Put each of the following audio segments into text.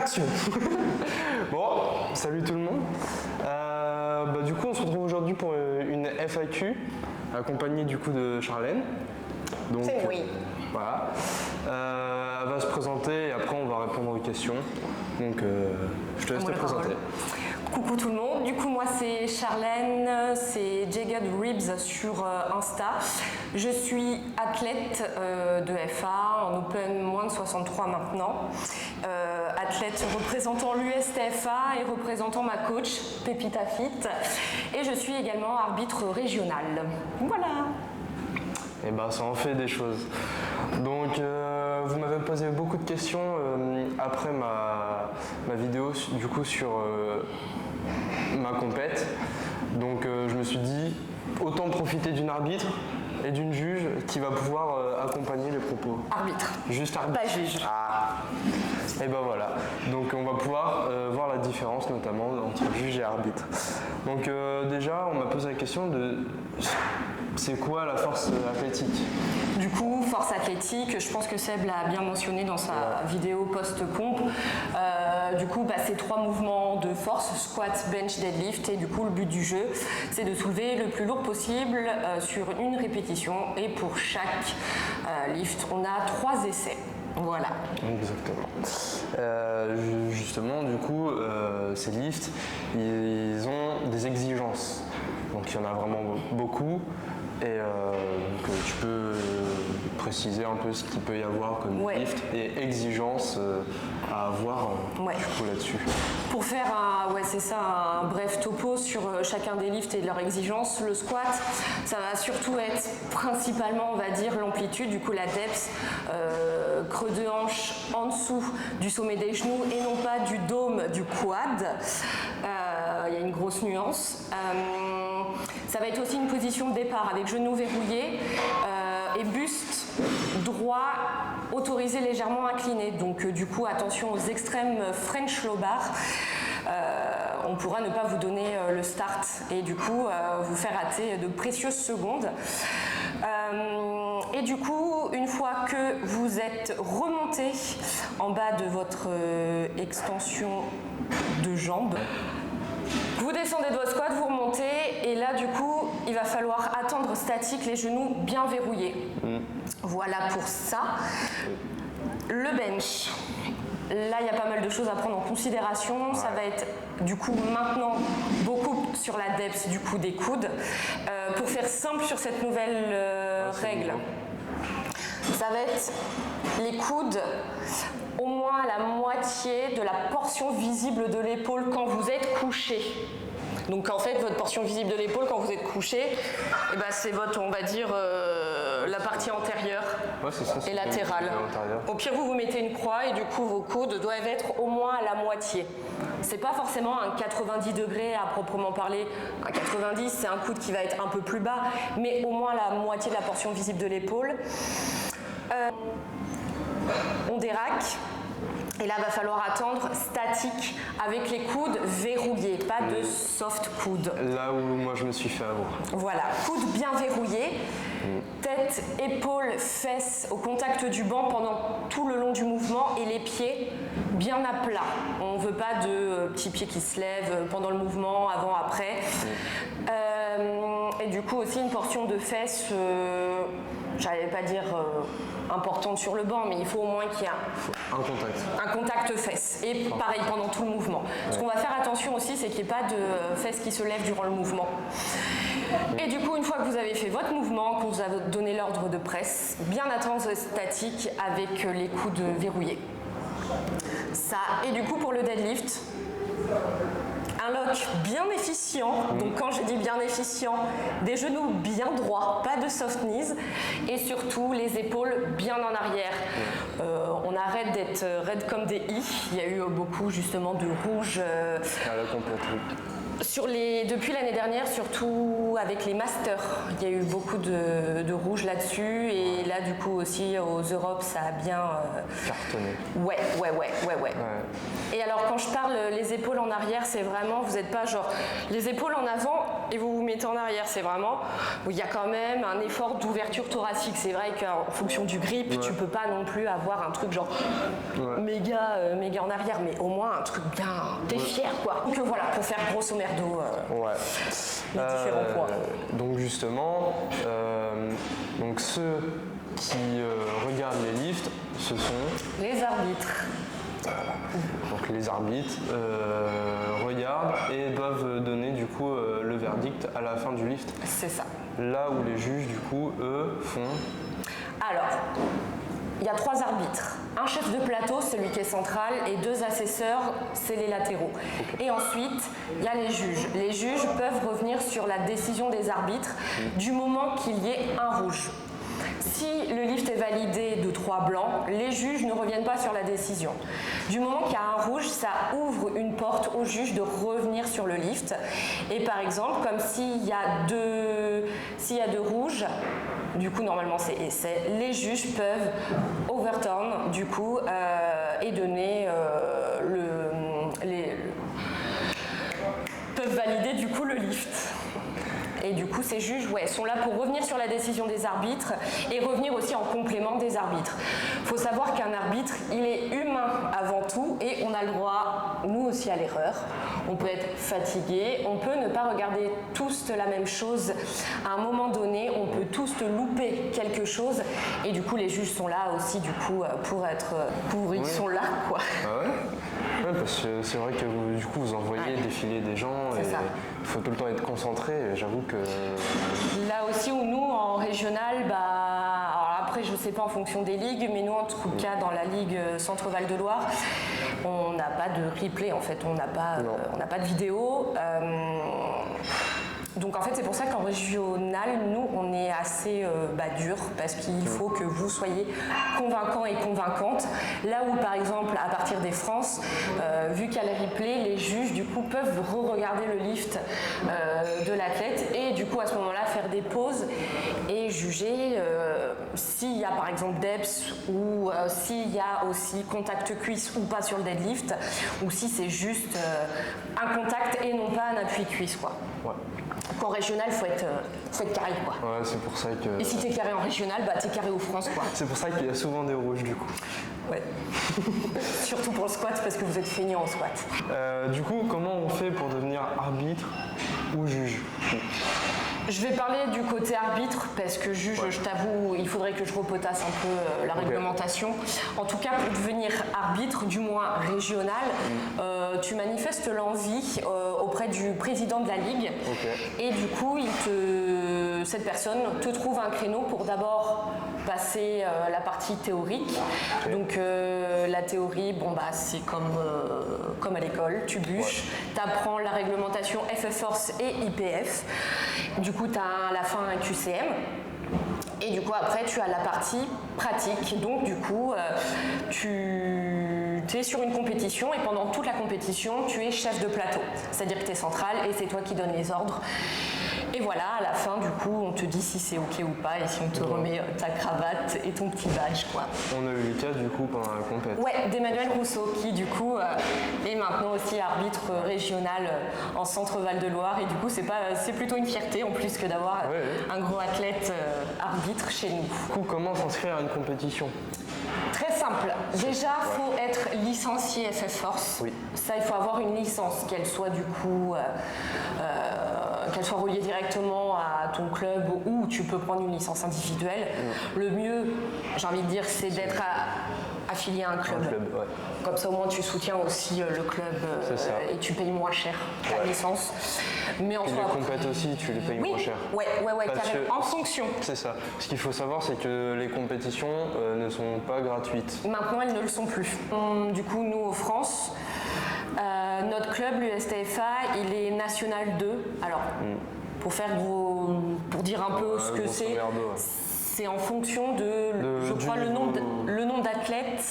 Action. Bon, salut tout le monde. Du coup, on se retrouve aujourd'hui pour une FAQ, accompagnée du coup de Charlène. Donc, c'est oui. Voilà. Elle va se présenter et après on va répondre aux questions. Donc, je te laisse te présenter. Coucou tout le monde, du coup moi c'est Charlène, c'est Jagged Ribs sur Insta. Je suis athlète de FA en Open moins de 63 maintenant. Athlète représentant l'USTFA et représentant ma coach Pépita Fit. Et je suis également arbitre régional. Voilà. Et bah ça en fait des choses. Donc vous m'avez posé beaucoup de questions après ma vidéo du coup sur ma compète. Donc je me suis dit autant profiter d'une arbitre et d'une juge qui va pouvoir accompagner les propos. Arbitre. Juste arbitre. Pas juge. Ah. Et ben voilà. Donc on va pouvoir voir la différence notamment entre juge et arbitre. Donc déjà on m'a posé la question de c'est quoi la force athlétique? Du coup, force athlétique, je pense que Seb l'a bien mentionné dans sa vidéo post-comp. Du coup, c'est 3 mouvements de force, squat, bench, deadlift. Et du coup, le but du jeu, c'est de soulever le plus lourd possible sur une répétition. Et pour chaque lift, on a 3 essais. Voilà. Exactement. Justement, du coup, ces lifts, ils ont des exigences. Donc il y en a vraiment beaucoup. Et tu peux préciser un peu ce qu'il peut y avoir comme lift et exigences à avoir du coup là-dessus. Pour faire un bref topo sur chacun des lifts et leurs exigences, le squat, ça va surtout être principalement, on va dire, l'amplitude, du coup la depth, creux de hanche en dessous du sommet des genoux et non pas du dôme du quad. Il y a une grosse nuance. Ça va être aussi une position de départ avec genoux verrouillés et buste droit autorisé légèrement incliné. Donc du coup attention aux extrêmes French low bar. On pourra ne pas vous donner le start et du coup vous faire rater de précieuses secondes. Et du coup, une fois que vous êtes remonté en bas de votre extension de jambe, vous descendez de votre squat, vous remontez et là du coup il va falloir attendre statique, les genoux bien verrouillés. Voilà pour ça. Le bench. Là il y a pas mal de choses à prendre en considération. Ça va être du coup maintenant beaucoup sur la depth du coup des coudes. Pour faire simple sur cette nouvelle règle, ça va être les coudes au moins à la moitié de la portion visible de l'épaule quand vous êtes couché. Donc en fait votre portion visible de l'épaule quand vous êtes couché, c'est votre, on va dire, la partie antérieure et latérale. Au pire vous mettez une croix et du coup vos coudes doivent être au moins à la moitié. C'est pas forcément un 90 degrés à proprement parler. Un 90 c'est un coude qui va être un peu plus bas, mais au moins la moitié de la portion visible de l'épaule. On déraque et là va falloir attendre statique avec les coudes verrouillés, pas de soft coude. Là où moi je me suis fait avoir. Voilà, coudes bien verrouillés, tête, épaules, fesses au contact du banc pendant tout le long du mouvement et les pieds bien à plat. On ne veut pas de petits pieds qui se lèvent pendant le mouvement, avant, après. Et du coup aussi une portion de fesses, j'allais pas dire importante sur le banc, mais il faut au moins qu'il y ait un contact fesses. Et pareil pendant tout le mouvement. Ce qu'on va faire attention aussi, c'est qu'il n'y ait pas de fesses qui se lèvent durant le mouvement. Et du coup, une fois que vous avez fait votre mouvement, que vous avez donné l'ordre de presse, bien attendre statique avec les coudes verrouillés. Ça, et du coup pour le deadlift, un lock bien efficient, donc quand je dis bien efficient, des genoux bien droits, pas de soft knees, et surtout les épaules bien en arrière. On arrête d'être raide comme des i, il y a eu beaucoup justement de rouge. À la complète, oui. Depuis l'année dernière, surtout avec les masters, il y a eu beaucoup de rouge là-dessus et là du coup aussi aux Europes ça a bien cartonné. Ouais. Et alors quand je parle les épaules en arrière, c'est vraiment, vous n'êtes pas genre les épaules en avant et vous vous mettez en arrière, c'est vraiment, il y a quand même un effort d'ouverture thoracique. C'est vrai qu'en fonction du grip, tu peux pas non plus avoir un truc genre méga en arrière, mais au moins un truc bien, t'es fier quoi. Donc voilà, pour faire grosso merdo les différents points. Donc justement, donc ceux qui regardent les lifts, ce sont les arbitres. Donc les arbitres regardent et doivent donner du coup le verdict à la fin du lift. C'est ça. Là où les juges du coup eux font. Alors, il y a 3 arbitres. Un chef de plateau, celui qui est central, et 2 assesseurs, c'est les latéraux. Et ensuite, il y a les juges. Les juges peuvent revenir sur la décision des arbitres du moment qu'il y ait un rouge. Si le lift est validé de 3 blancs, les juges ne reviennent pas sur la décision. Du moment qu'il y a un rouge, ça ouvre une porte aux juges de revenir sur le lift. Et par exemple, comme s'il y a deux rouges, du coup normalement c'est essai, les juges peuvent overturn du coup et donner peuvent valider du coup le lift. Et du coup, ces juges sont là pour revenir sur la décision des arbitres et revenir aussi en complément des arbitres. Il faut savoir qu'un arbitre, il est humain avant tout et on a le droit, nous aussi, à l'erreur. On peut être fatigué, on peut ne pas regarder tous la même chose. À un moment donné, on peut tous louper quelque chose et du coup, les juges sont là aussi du coup ils sont là quoi. Ah ouais. Ouais, parce que c'est vrai que vous, du coup vous envoyez défiler des gens et il faut tout le temps être concentré. J'avoue que là aussi où nous en régional, alors après je sais pas en fonction des ligues, mais nous en tout cas dans la ligue Centre Val de Loire, on n'a pas de replay en fait, on n'a pas de vidéo. Donc en fait c'est pour ça qu'en régional, nous on est assez dur parce qu'il faut que vous soyez convaincants et convaincantes. Là où par exemple à partir des France, vu qu'il y a le replay, les juges du coup peuvent re-regarder le lift de l'athlète et du coup à ce moment-là faire des pauses et juger s'il y a par exemple DEPS ou s'il y a aussi contact cuisse ou pas sur le deadlift ou si c'est juste un contact et non pas un appui cuisse quoi. Ouais. En régional, faut être carré quoi. Ouais, c'est pour ça que. Et si t'es carré en régional, t'es carré aux France quoi. C'est pour ça qu'il y a souvent des rouges du coup. Ouais. Surtout pour le squat parce que vous êtes feignant en squat. Du coup, comment on fait pour devenir arbitre ou juge? Je vais parler du côté arbitre parce que juge, je t'avoue, il faudrait que je repotasse un peu la réglementation. En tout cas, pour devenir arbitre, du moins régional, tu manifestes l'envie auprès du président de la ligue et du coup, cette personne te trouve un créneau pour d'abord passer la partie théorique. Donc la théorie, c'est comme à l'école, tu bûches, tu apprends la réglementation FF Force et IPF. Du coup, tu as à la fin un QCM. Et du coup, après, tu as la partie pratique. Donc, du coup, tu es sur une compétition et pendant toute la compétition, tu es chef de plateau. C'est-à-dire que tu es central et c'est toi qui donnes les ordres. Et voilà, à la fin, du coup, on te dit si c'est OK ou pas et si on te remet ta cravate et ton petit badge, quoi. On a eu le cas, du coup, pendant la compétition. Ouais, d'Emmanuel Rousseau, qui, du coup, est maintenant aussi arbitre régional en Centre Val de Loire. Et du coup, c'est plutôt une fierté, en plus, que d'avoir un gros athlète arbitre chez nous. Du coup, comment s'inscrire à une compétition? Très simple. Déjà, il faut être licencié FF Force. Oui. Ça, il faut avoir une licence, qu'elle soit du coup, qu'elle soit reliée directement à ton club ou tu peux prendre une licence individuelle. Le mieux, j'ai envie de dire, c'est d'être affilié à un club. Comme ça, au moins, tu soutiens aussi le club et tu payes moins cher ta licence. Mais en les compètes aussi, tu les payes moins cher. Ouais, carrément. En fonction. C'est ça. Ce qu'il faut savoir, c'est que les compétitions ne sont pas gratuites. Maintenant, elles ne le sont plus. Du coup, nous, en France, notre club, l'USTFA, il est National 2. Alors, pour dire un peu ce que c'est, C'est en fonction de je crois, le nombre d'athlètes,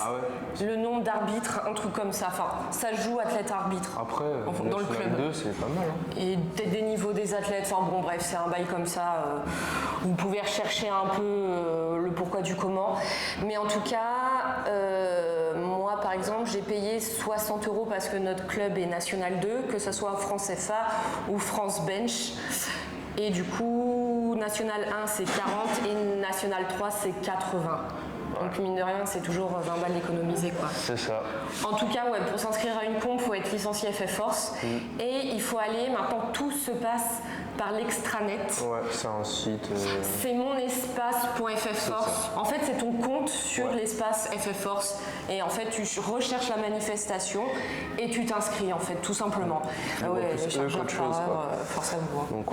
le nombre d'arbitres, un truc comme ça. Enfin, ça joue athlète-arbitre. Après, dans le club 2, c'est pas mal. Hein. Et des niveaux des athlètes, enfin bon, bref, c'est un bail comme ça. Vous pouvez rechercher un peu le pourquoi du comment. Mais en tout cas, moi, par exemple, j'ai payé 60 € parce que notre club est National 2, que ce soit France FA ou France Bench. Et du coup, National 1, c'est 40 et National 3, c'est 80. Donc mine de rien, c'est toujours 20 balles économisées, quoi. C'est ça. En tout cas, ouais, pour s'inscrire à une pompe, il faut être licencié FF Force. Et il faut aller, maintenant tout se passe par l'extranet. Ouais, c'est un site. C'est monespace.ff Force. En fait, c'est ton compte sur l'espace FF Force. Et en fait, tu recherches la manifestation et tu t'inscris, en fait, tout simplement. Les chargeurs par heure, force à vous. Donc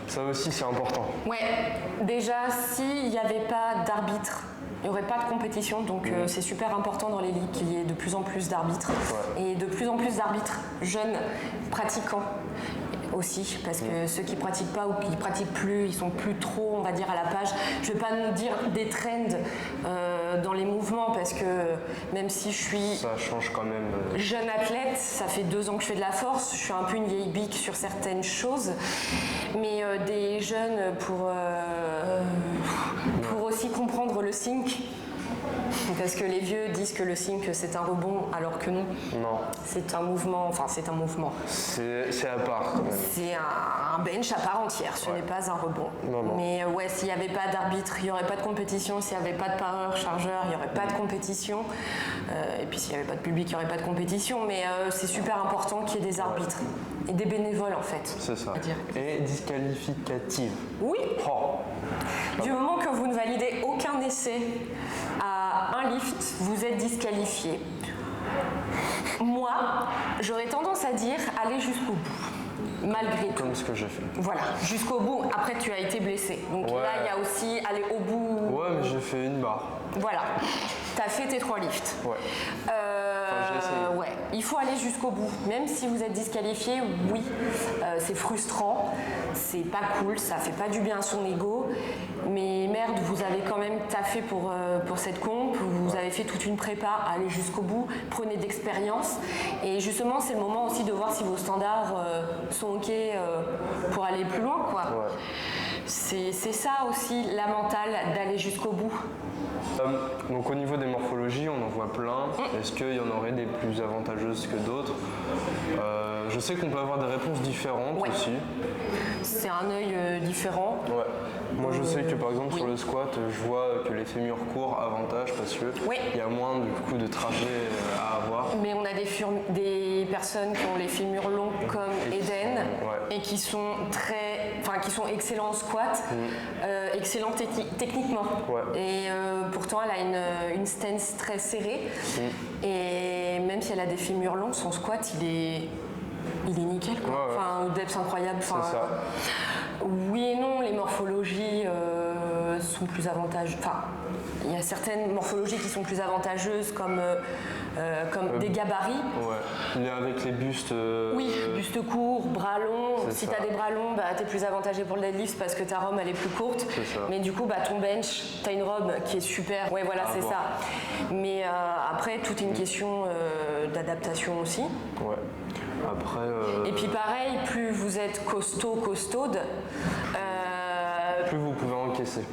ça aussi, c'est important. Ouais, déjà, s'il n'y avait pas d'arbitre, il n'y aurait pas de compétition, donc c'est super important dans les ligues qu'il y ait de plus en plus d'arbitres et de plus en plus d'arbitres jeunes pratiquants aussi, parce que ceux qui pratiquent pas ou qui pratiquent plus, ils sont plus trop, on va dire, à la page. Je vais pas nous dire des trends dans les mouvements, parce que même si je suis ça change quand même. Jeune athlète, ça fait 2 ans que je fais de la force, je suis un peu une vieille bique sur certaines choses, mais des jeunes pour aussi comprendre le sync. Parce que les vieux disent que le sync c'est un rebond, alors que non. Non. C'est un mouvement, enfin c'est un mouvement. C'est à part quand même. C'est un bench à part entière, ce n'est pas un rebond. Non. Mais ouais, s'il n'y avait pas d'arbitre, il n'y aurait pas de compétition. S'il n'y avait pas de pareur, chargeur, il n'y aurait pas de compétition. Et puis s'il n'y avait pas de public, il n'y aurait pas de compétition. Mais c'est super important qu'il y ait des arbitres et des bénévoles en fait. C'est ça. Et disqualificative. Oui. Du moment que vous ne validez aucun essai à un lift, vous êtes disqualifié. Moi, j'aurais tendance à dire aller jusqu'au bout, malgré tout. Comme ce que j'ai fait. Voilà, jusqu'au bout. Après, tu as été blessé. Donc là, il y a aussi aller au bout. Ouais, mais j'ai fait une barre. Voilà, tu as fait tes 3 lifts. Ouais. J'ai essayé. Ouais, il faut aller jusqu'au bout. Même si vous êtes disqualifié, oui, c'est frustrant, c'est pas cool, ça fait pas du bien à son ego. Mais merde, vous avez quand même taffé pour cette comp, vous avez fait toute une prépa, allez jusqu'au bout, prenez d'expérience. Et justement, c'est le moment aussi de voir si vos standards sont OK pour aller plus loin, quoi. Ouais. C'est ça aussi la mentale, d'aller jusqu'au bout. Donc au niveau des morphologies, on en voit plein. Est-ce qu'il y en aurait des plus avantageuses que d'autres? Je sais qu'on peut avoir des réponses différentes aussi. C'est un œil différent. Ouais. Moi je sais que par exemple sur le squat, je vois que les fémurs courts avantage parce que il y a moins du coup de trajets à avoir. Mais on a des personnes qui ont les fémurs longs comme Eden et qui sont qui sont excellents en squat, excellents techniquement. Et pourtant elle a une stance très serrée. Et même si elle a des fémurs longs, son squat il est nickel, quoi. Enfin, depth incroyable. Oui et non, les morphologies sont plus avantageuses. Enfin, il y a certaines morphologies qui sont plus avantageuses, comme des gabarits. Ouais. Avec les bustes. Oui, bustes courts, bras longs. Si tu as des bras longs, t'es plus avantagé pour le deadlift parce que ta robe elle est plus courte. Mais du coup, ton bench, t'as une robe qui est super. Ouais, voilà, c'est ça. Mais après, tout est une question d'adaptation aussi. Ouais. Après. Et puis pareil, plus vous êtes costaude. Plus vous pouvez encaisser.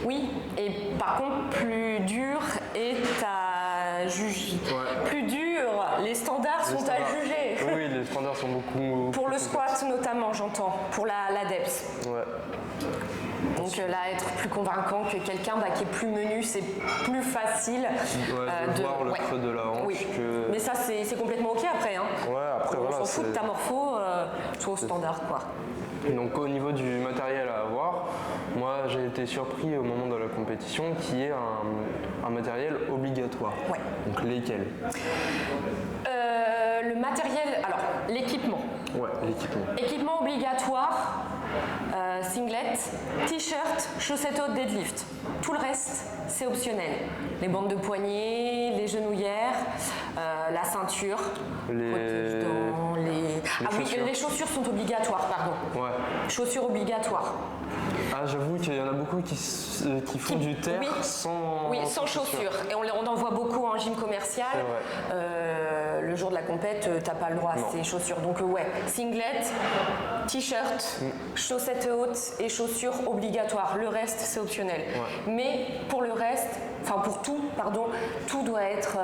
Oui, et par contre, plus dur est à juger. Plus dur, les standards sont à juger. Oui, les standards sont beaucoup. Pour le squat notamment, j'entends. Pour la depth. Ouais. Donc là, être plus convaincant que quelqu'un qui est plus menu, c'est plus facile de voir le creux de la hanche. Mais ça, c'est complètement OK après. Hein. Ouais, après on s'en fout de ta morpho, soit au standard, quoi. Donc au niveau du matériel à avoir, moi j'ai été surpris au moment de la compétition qu'il y ait un matériel obligatoire. Ouais. Donc lesquels? Le matériel, alors l'équipement. Ouais, l'équipement. Équipement obligatoire, singlet, t-shirt, chaussettes hautes, deadlift. Tout le reste, c'est optionnel. Les bandes de poignets, les genouillères, la ceinture, oui, les chaussures sont obligatoires, pardon. Ouais. Chaussures obligatoires. Ah, j'avoue qu'il y en a beaucoup qui font du terre sans chaussures. Et on en voit beaucoup en gym commercial. Le jour de la compète, t'as pas le droit à ces chaussures. Donc ouais, singlet, t-shirt, chaussettes hautes et chaussures obligatoires. Le reste, c'est optionnel. Ouais. Mais pour le reste, tout doit être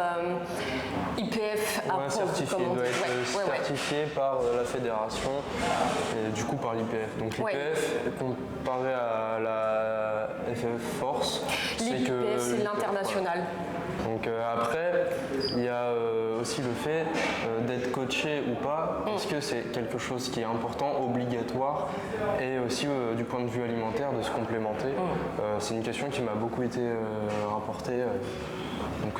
IPF approuvé. Certifié, doit être certifié par la fédération et du coup par l'IPF. Donc l'IPF, comparé à la FF Force, l'IPF c'est l'international. Donc après, il y a aussi le fait d'être coaché ou pas. Est-ce que c'est quelque chose qui est important, obligatoire, et aussi du point de vue alimentaire, de se complémenter. C'est une question qui m'a beaucoup été rapportée. Donc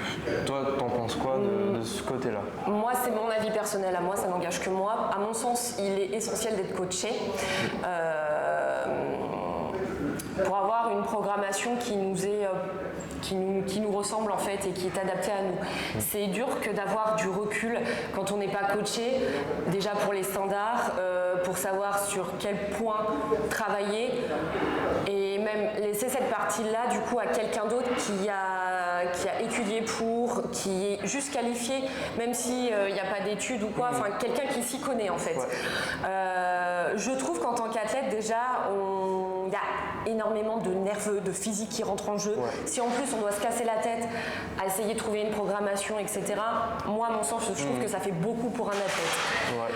toi, t'en penses quoi de ce côté-là? Moi, c'est mon avis personnel. À moi, ça n'engage que moi. À mon sens, il est essentiel d'être coaché. Pour avoir une programmation qui nous ressemble en fait et qui est adaptée à nous. C'est dur que d'avoir du recul quand on n'est pas coaché, déjà pour les standards, pour savoir sur quel point travailler et même laisser cette partie-là du coup à quelqu'un d'autre qui a étudié qui est juste qualifié, même s'il n'y a pas d'études ou quoi, enfin quelqu'un qui s'y connaît en fait. Ouais. Je trouve qu'en tant qu'athlète déjà, il y a énormément de nerveux, de physique qui rentrent en jeu. Ouais. Si en plus on doit se casser la tête à essayer de trouver une programmation, etc., moi à mon sens je trouve que ça fait beaucoup pour un athlète. Ouais.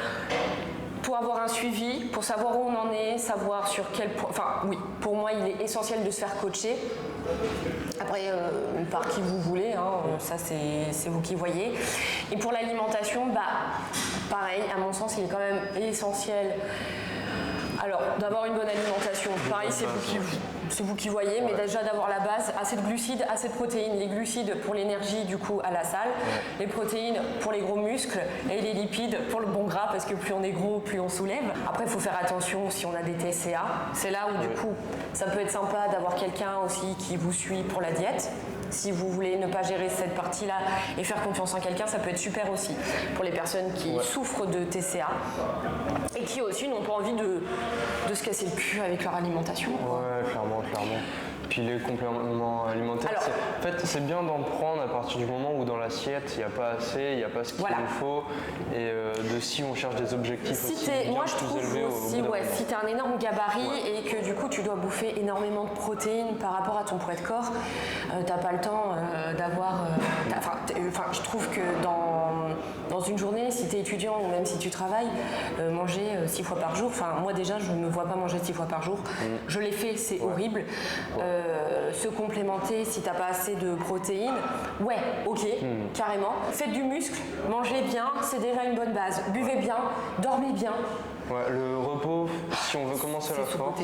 Pour avoir un suivi, pour savoir où on en est, savoir sur quel point... Enfin oui, pour moi il est essentiel de se faire coacher. Après, par qui vous voulez, ça c'est vous qui voyez. Et pour l'alimentation, pareil, à mon sens il est quand même essentiel. Alors, d'avoir une bonne alimentation, pareil, c'est vous qui voyez, mais déjà d'avoir la base, assez de glucides, assez de protéines. Les glucides pour l'énergie, du coup, à la salle, les protéines pour les gros muscles et les lipides pour le bon gras, parce que plus on est gros, plus on soulève. Après, il faut faire attention si on a des TCA. C'est là où, du coup, ça peut être sympa d'avoir quelqu'un aussi qui vous suit pour la diète. Si vous voulez ne pas gérer cette partie-là et faire confiance en quelqu'un, ça peut être super aussi pour les personnes qui souffrent de TCA et qui aussi n'ont pas envie de se casser le cul avec leur alimentation. Ouais, clairement. Puis les compléments alimentaires, en fait, c'est bien d'en prendre à partir du moment où dans l'assiette, il n'y a pas assez, il n'y a pas ce qu'il nous faut. Et si on cherche des objectifs aussi moi, je trouve aussi, si tu as un énorme gabarit et que du coup, tu dois bouffer énormément de protéines par rapport à ton poids de corps, tu n'as pas le temps d'avoir... je trouve que dans une journée, si tu es étudiant ou même si tu travailles, manger 6 fois par jour, moi déjà, je ne me vois pas manger 6 fois par jour. Je l'ai fait, c'est horrible. Se complémenter si t'as pas assez de protéines, carrément. Faites du muscle, mangez bien, c'est déjà une bonne base. Buvez bien, dormez bien. Ouais, le repos, si on veut commencer la force,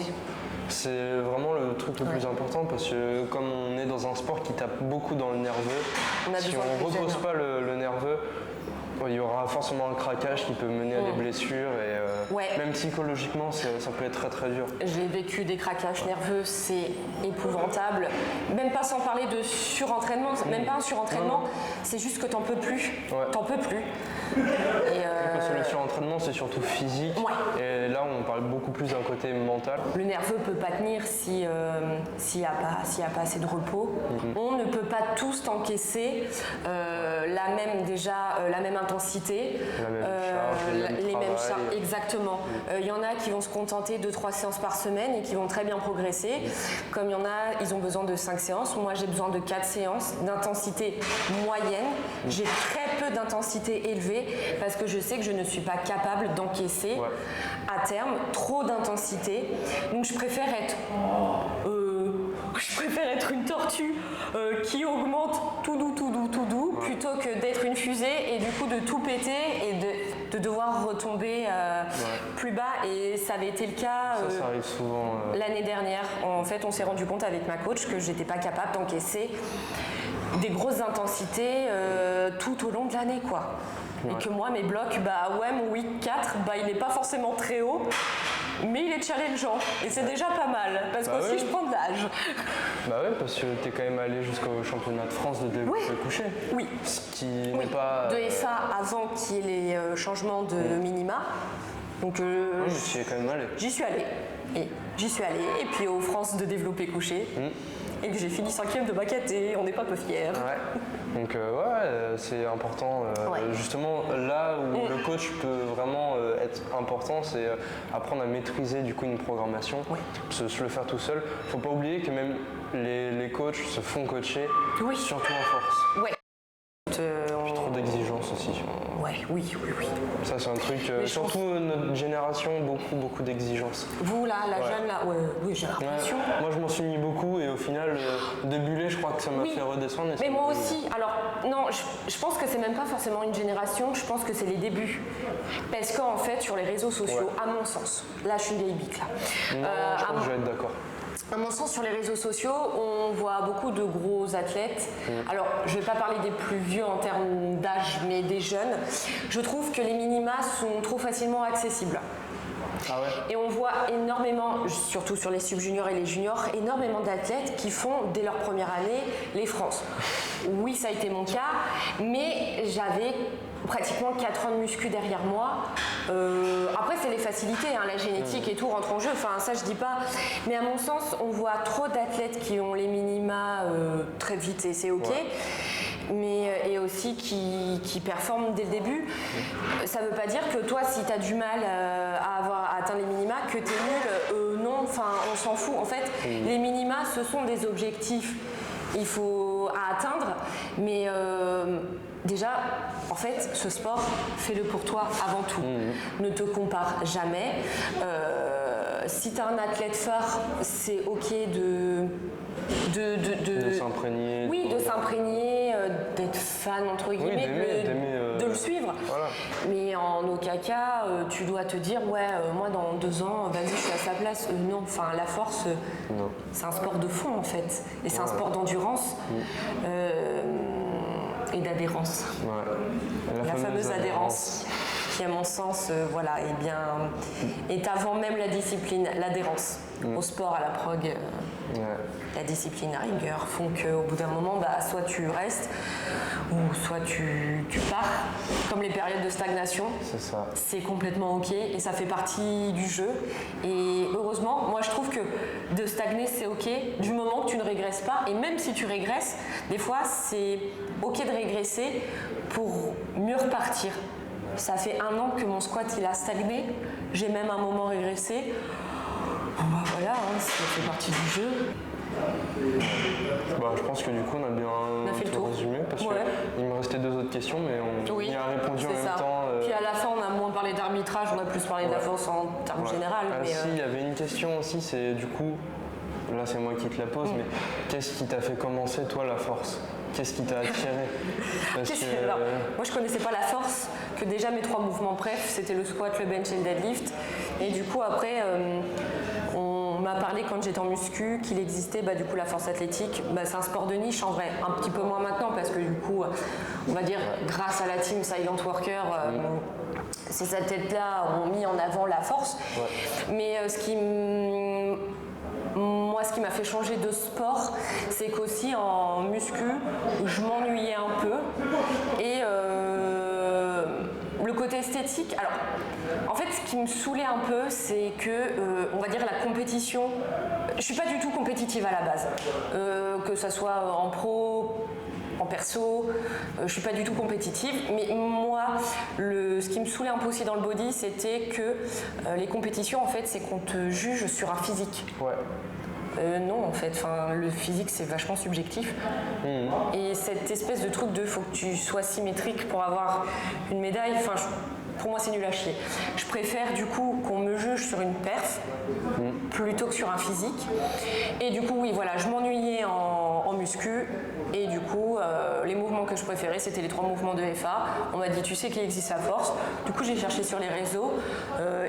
c'est vraiment le truc le plus important parce que comme on est dans un sport qui tape beaucoup dans le nerveux, si on ne repose pas le nerveux, il y aura forcément un craquage qui peut mener à des blessures et même psychologiquement ça peut être très très dur. J'ai vécu des craquages nerveux, c'est épouvantable. Même pas sans parler de surentraînement, même pas un surentraînement, c'est juste que t'en peux plus. T'en peux plus. Parce que le surentraînement c'est surtout physique et là on parle beaucoup plus d'un côté mental. Le nerveux peut pas tenir s'il y a pas assez de repos. On ne peut pas tous encaisser la même intensité, la même charge, les mêmes charges, exactement. Il y en a qui vont se contenter de 3 séances par semaine et qui vont très bien progresser. Comme il y en a, ils ont besoin de 5 séances. Moi, j'ai besoin de 4 séances d'intensité moyenne. J'ai très peu d'intensité élevée parce que je sais que je ne suis pas capable d'encaisser à terme trop d'intensité. Donc, je préfère être une tortue qui augmente tout doux, plutôt que d'être une fusée et du coup de tout péter et de devoir retomber plus bas. Et ça avait été le cas ça arrive souvent, l'année dernière. En fait, on s'est rendu compte avec ma coach que j'étais pas capable d'encaisser des grosses intensités tout au long de l'année, quoi. Et que moi, mes blocs, mon week 4, il n'est pas forcément très haut. mais il est challengeant et c'est déjà pas mal parce Bah qu'aussi oui. je prends de l'âge. Bah ouais, parce que t'es quand même allé jusqu'au championnat de France de développé couché. Oui. Ce qui Oui, n'est pas. de FA avant qu'il y ait les changements de minima. Donc Oui, mais tu y es quand même allé. j'y suis allée. Et puis aux France de développé couché. Et que j'ai fini 5e de ma caté, on n'est pas peu fiers. Ouais. Donc c'est important. Ouais. Justement, là où le coach peut vraiment être important, c'est apprendre à maîtriser du coup une programmation, se le faire tout seul. Faut pas oublier que même les coachs se font coacher, surtout en force. Ouais. Trop d'exigences aussi. Ouais, oui. Ça c'est un truc, surtout notre génération, beaucoup d'exigences. Vous là, la jeune là, oui j'ai l'impression. Moi je m'en suis mis beaucoup et au final, débuler, je crois que ça m'a fait redescendre. Mais moi aussi, alors non, je pense que c'est même pas forcément une génération, je pense que c'est les débuts. Parce qu'en fait, sur les réseaux sociaux, à mon sens, là je suis une vieille bique là. Non, je pense que je vais être d'accord. À mon sens, sur les réseaux sociaux, on voit beaucoup de gros athlètes. Alors, je ne vais pas parler des plus vieux en termes d'âge, mais des jeunes. Je trouve que les minima sont trop facilement accessibles. Ah ouais. Et on voit énormément, surtout sur les sub-juniors et les juniors, énormément d'athlètes qui font, dès leur première année, les France. Oui, ça a été mon cas, mais j'avais pratiquement 4 ans de muscu derrière moi. Après, c'est les facilités, hein, la génétique et tout rentre en jeu, enfin ça je dis pas. Mais à mon sens, on voit trop d'athlètes qui ont les minima très vite et c'est ok. Mais, et aussi qui performent dès le début. Ça veut pas dire que toi, si tu as du mal à atteindre les minima, que tu es nul. Non, enfin, on s'en fout. En fait, les minima, ce sont des objectifs il faut à atteindre, mais déjà, en fait, ce sport, fais-le pour toi avant tout. Ne te compare jamais. Si tu as un athlète phare, c'est ok de s'imprégner. Oui, de s'imprégner, d'être fan entre guillemets, de le suivre. Voilà. Mais en aucun cas, tu dois te dire moi dans 2 ans, vas-y, je suis à sa place. Non, enfin la force, c'est un sport de fond en fait, et c'est un sport d'endurance et d'adhérence. Ouais. La fameuse adhérence. Qui, à mon sens, est avant même la discipline, l'adhérence au sport, à la prog. La discipline à rigueur font qu'au bout d'un moment, soit tu restes ou soit tu pars. Comme les périodes de stagnation, c'est complètement ok et ça fait partie du jeu. Et heureusement, moi je trouve que de stagner c'est ok du moment que tu ne régresses pas. Et même si tu régresses, des fois c'est ok de régresser pour mieux repartir. Ça fait 1 an que mon squat il a stagné, j'ai même un moment régressé. Voilà, ça fait partie du jeu. Je pense que du coup on a bien fait le tour. Résumé parce qu'il me restait 2 autres questions mais on y a répondu en même temps. Puis à la fin on a moins parlé d'arbitrage, on a plus parlé de la force en termes général. Si, il y avait une question aussi, c'est du coup, là c'est moi qui te la pose, mais qu'est-ce qui t'a fait commencer toi la force ? Qu'est-ce qui t'a attiré ? Alors, moi je connaissais pas la force, que déjà mes 3 mouvements préf c'était le squat, le bench et le deadlift. Et du coup après on m'a parlé quand j'étais en muscu qu'il existait du coup la force athlétique. C'est un sport de niche en vrai, un petit peu moins maintenant parce que du coup on va dire grâce à la team Silent Worker ces athlètes-là ont mis en avant la force. Mais ce qui m'a fait changer de sport, c'est qu'aussi en muscu, je m'ennuyais un peu. Et le côté esthétique, alors en fait ce qui me saoulait un peu, c'est que, on va dire la compétition, je suis pas du tout compétitive à la base. Que ça soit en pro, en perso, je suis pas du tout compétitive, mais moi, ce qui me saoulait un peu aussi dans le body, c'était que les compétitions, en fait, c'est qu'on te juge sur un physique. Non, en fait, le physique, c'est vachement subjectif. Et cette espèce de truc de faut que tu sois symétrique pour avoir une médaille, pour moi, c'est nul à chier. Je préfère du coup qu'on me juge sur une perf plutôt que sur un physique. Et du coup, je m'ennuyais en muscu. Et du coup, les mouvements que je préférais, c'était les 3 mouvements de FA. On m'a dit, tu sais qu'il existe la force. Du coup, j'ai cherché sur les réseaux.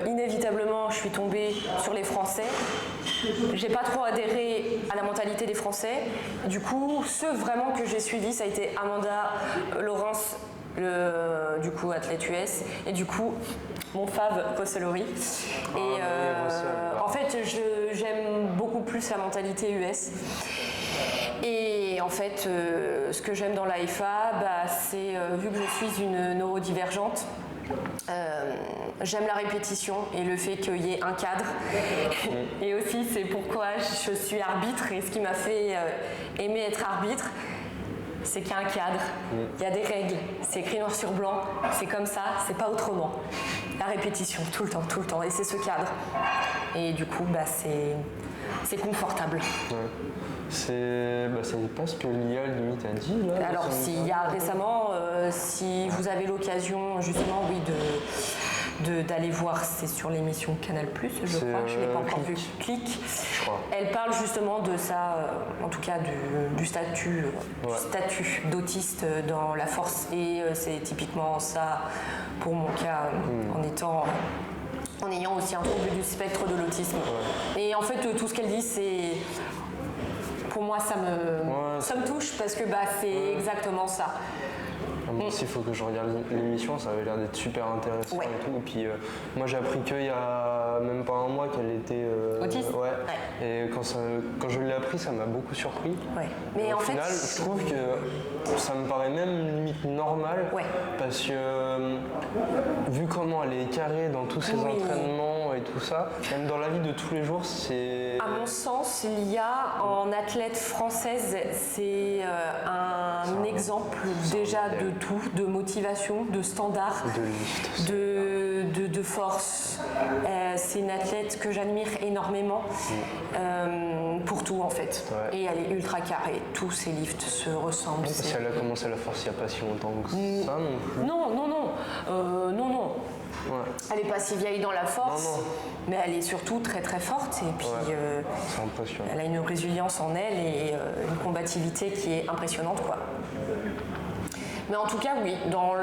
Inévitablement, je suis tombée sur les Français. J'ai pas trop adhéré à la mentalité des Français. Du coup, ceux vraiment que j'ai suivis, ça a été Amanda, Laurence, du coup athlète US, et du coup mon fave Russell Horry. Et en fait j'aime beaucoup plus la mentalité US. Et en fait, ce que j'aime dans l'AFA, c'est vu que je suis une neurodivergente, j'aime la répétition et le fait qu'il y ait un cadre. Et aussi, c'est pourquoi je suis arbitre. Et ce qui m'a fait aimer être arbitre, c'est qu'il y a un cadre, il y a des règles, c'est écrit noir sur blanc, c'est comme ça, c'est pas autrement. La répétition, tout le temps, et c'est ce cadre. Et du coup, c'est confortable. Ouais. C'est pas ce que l'IA limite a dit là. Alors s'il y a récemment, si vous avez l'occasion justement d'aller voir, c'est sur l'émission Canal+, je crois, je ne l'ai pas encore vu, Click. Elle parle justement de ça, en tout cas du statut d'autiste dans la force, et c'est typiquement ça pour mon cas, en ayant aussi un trouble du spectre de l'autisme. Et en fait tout ce qu'elle dit, c'est... Pour moi, ça me touche parce que c'est exactement ça. Moi aussi, il faut que je regarde l'émission, ça avait l'air d'être super intéressant et tout. Et puis, moi, j'ai appris qu'il y a même pas un mois qu'elle était... autiste. Ouais. Et quand je l'ai appris, ça m'a beaucoup surpris. Ouais. Mais au final, je trouve que ça me paraît même limite normal. Ouais. Parce que, vu comment elle est carrée dans tous ses entraînements et tout ça, même dans la vie de tous les jours, c'est... À mon sens, l'IA en athlète française, c'est un exemple déjà de tout, de motivation, de standard, de force. C'est une athlète que j'admire énormément pour tout en fait. Ouais. Et elle est ultra carrée, tous ses lifts se ressemblent. Parce qu'elle a commencé la force il n'y a pas si longtemps que ça non plus. Non. Ouais. Elle n'est pas si vieille dans la force, mais elle est surtout très très forte, et puis c'est impressionnant. Elle a une résilience en elle et une combativité qui est impressionnante, quoi. Mais en tout cas, oui,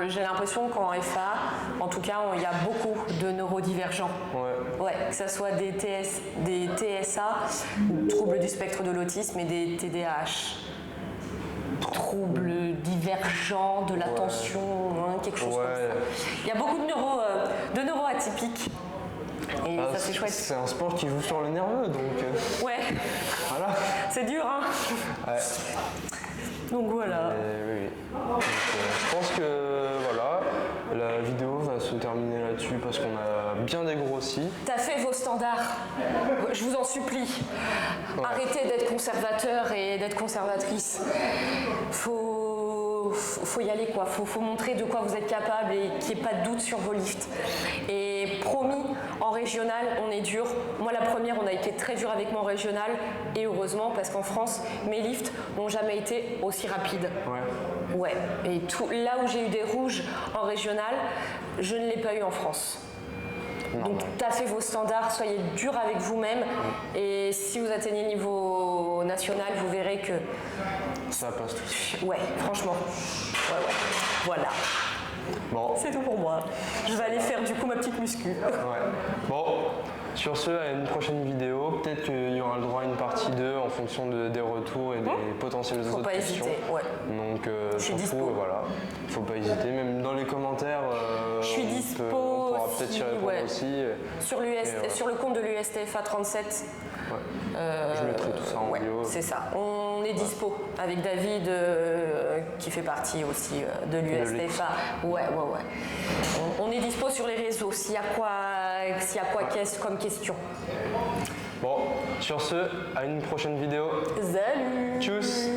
j'ai l'impression qu'en FA, en tout cas, il y a beaucoup de neurodivergents. Ouais, que ce soit des TSA, troubles du spectre de l'autisme, et des TDAH. Troubles divergents de l'attention, quelque chose comme ça. Il y a beaucoup de neuro atypiques. Et ça, c'est chouette. C'est un sport qui joue sur le nerveux, donc... Ouais. Voilà. C'est dur, hein. Ouais. Donc voilà. Oui. Donc, je pense que voilà, la vidéo va se terminer là-dessus parce qu'on a bien dégrossi. T'as fait vos standards. Je vous en supplie. Arrêtez d'être conservateur et d'être conservatrice. Faut y aller, quoi. Faut montrer de quoi vous êtes capable et qu'il n'y ait pas de doute sur vos lifts. Et promis, en régional, on est dur. Moi, la première, on a été très dur avec mon régional, et heureusement, parce qu'en France, mes lifts n'ont jamais été aussi rapides. Ouais. Et là où j'ai eu des rouges en régional, je ne l'ai pas eu en France. Donc, taffez vos standards, soyez dur avec vous-même, et si vous atteignez le niveau national, vous verrez que ça passe tout de suite. Ouais, franchement. Ouais. Voilà. Bon. C'est tout pour moi. Je vais aller faire du coup ma petite muscu. Bon, sur ce, à une prochaine vidéo. Peut-être qu'il y aura le droit à une partie 2 en fonction des retours et des potentielles autres questions. Faut pas hésiter, ouais. Donc, je suis dispo. Voilà. Faut pas hésiter. Même dans les commentaires, je suis dispo. On pourra peut-être y répondre aussi. Sur le compte de l'USTFA 37. Je mettrai tout ça en vidéo. C'est ça. On est dispo avec David qui fait partie aussi de l'USTFA. Ouais. On est dispo sur les réseaux s'il y a quoi qu'est-ce comme question. Bon, sur ce, à une prochaine vidéo. Salut. Tchuss.